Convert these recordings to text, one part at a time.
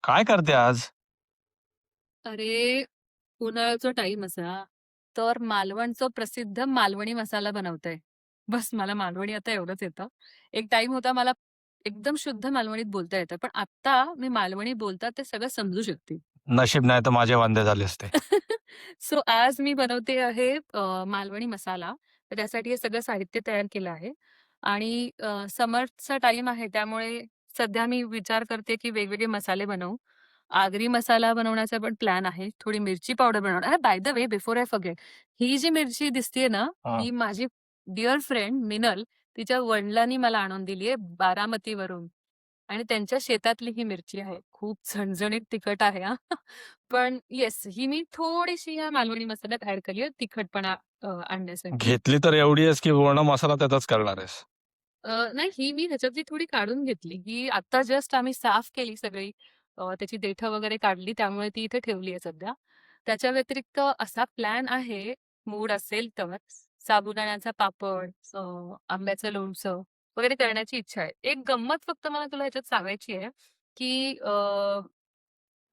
काय करते आज? अरे, उन्हाळ्याचा टाईम असा, तर मालवणचं प्रसिद्ध मालवणी मसाला बनवते. बस मला मालवणी आता एवढंच येतं. एक टाईम होता मला एकदम शुद्ध मालवणीत बोलता येतं. पण आत्ता मी मालवणी बोलतात ते सगळं समजू शकते. नशीब नाही तर माझे वांदे झाले असते. सो आज मी बनवते आहे मालवणी मसाला. तर त्यासाठी हे सगळं साहित्य तयार केलं आहे आणि समरचा टाईम आहे त्यामुळे सध्या मी विचार करते, की वेगवेगळे मसाले बनवू. आगरी मसाला बनवण्याचा पण प्लॅन आहे. थोडी मिरची पावडर बनवणार by the way before I forget ही जी मिरची दिसतीये ना, हां. ही माझी डिअर फ्रेंड मिनल तिच्या वडिलांनी मला आणून दिली आहे बारामतीवरून आणि त्यांच्या शेतातली ही मिरची आहे. खूप झणझणीत तिखट आहे हां. पण येस, ही मी थोडीशी या मालवणी मसाल्यात ॲड केली आहे तिखटपणा आणण्यासाठी. घेतली तर एवढी आहेस, की पूर्ण मसाला त्यातच करणार आहेस. नाही ही मी ह्याच्यातली थोडी काढून घेतली. ही आता जस्ट आम्ही साफ केली सगळी. त्याची देठं वगैरे काढली त्यामुळे ती इथे ठेवली आहे सध्या. त्याच्या व्यतिरिक्त असा प्लॅन आहे, मूड असेल तर साबुदाण्याचा पापड, आंब्याचं लोणचं वगैरे करण्याची इच्छा आहे. एक गंमत फक्त मला तुला ह्याच्यात सांगायची आहे, की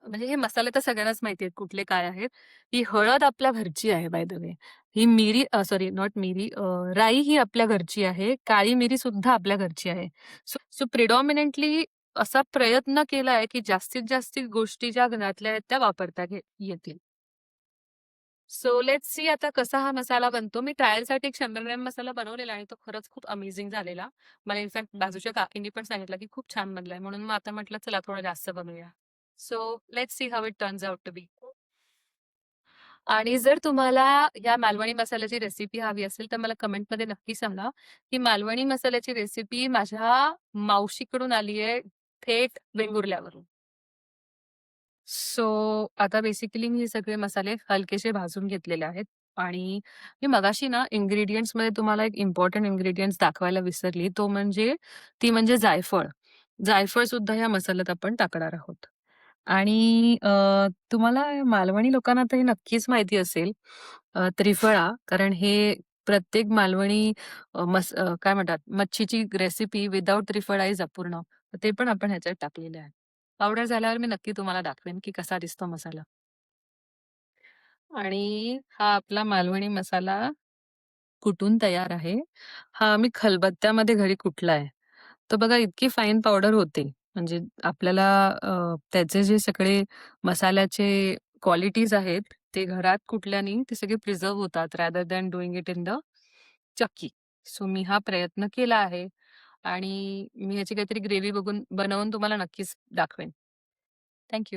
म्हणजे हे मसाले तर सगळ्यांनाच माहिती आहेत कुठले काय आहेत. ही हळद आपल्या घरची आहे बाय द वे. ही मिरी सॉरी नॉट मिरी राई ही आपल्या घरची आहे. काळी मिरी सुद्धा आपल्या घरची आहे. सो प्रिडॉमिनेंटली असा प्रयत्न केला आहे, की जास्तीत जास्त गोष्टी ज्या घरातल्या आहेत त्या वापरता येतील. सो लेट्स सी आता कसा हा मसाला बनतो. मी ट्रायलसाठी एक 100 ग्रॅम मसाला बनवलेला आणि तो खरंच खूप अमेझिंग झालेला. मला इनफॅक्ट बाजूच्या काकींनी पण सांगितलं, की खूप छान बनलाय. म्हणून मग आता म्हटलं चला थोडं जास्त बनवूया. So let's see how it turns out to be. आणि जर तुम्हाला या मालवणी मसाल्याची रेसिपी हवी असेल, तर मला कमेंटमध्ये नक्की सांगा. ही मालवणी मसाल्याची रेसिपी माझ्या मावशीकडून आली आहे, थेट वेंगुर्ल्यावरून. सो आता बेसिकली मी हे सगळे मसाले हलकेसे भाजून घेतलेले आहेत आणि मी मगाशी ना इन्ग्रीडियंट्समध्ये तुम्हाला एक इम्पोर्टंट इन्ग्रीडियंट्स दाखवायला विसरली. ती म्हणजे जायफळ. जायफळ सुद्धा या मसाल्यात आपण टाकणार आहोत. आणि तुम्हाला मालवणी लोकांना तर हे नक्कीच माहिती असेल त्रिफळा कारण हे प्रत्येक मालवणी काय म्हणतात मच्छीची रेसिपी विदाऊट त्रिफळा इज अपूर्ण. तर ते पण आपण ह्याच्यात टाकलेले आहे. पावडर झाल्यावर मी नक्की तुम्हाला दाखवेन, की कसा दिसतो मसाला. आणि हा आपला मालवणी मसाला कुटून तयार आहे. हा आम्ही खलबत्त्यामध्ये घरी कुटला आहे. तर बघा इतकी फाईन पावडर होते. म्हणजे आपल्याला त्याचे जे सगळे मसाल्याचे क्वालिटीज आहेत, ते घरात कुटल्याने ते सगळे प्रिझर्व्ह होतात rather than doing it in the चक्की. सो मी हा प्रयत्न केला आहे आणि मी ह्याची काहीतरी ग्रेव्ही बनवून तुम्हाला नक्कीच दाखवेन. थँक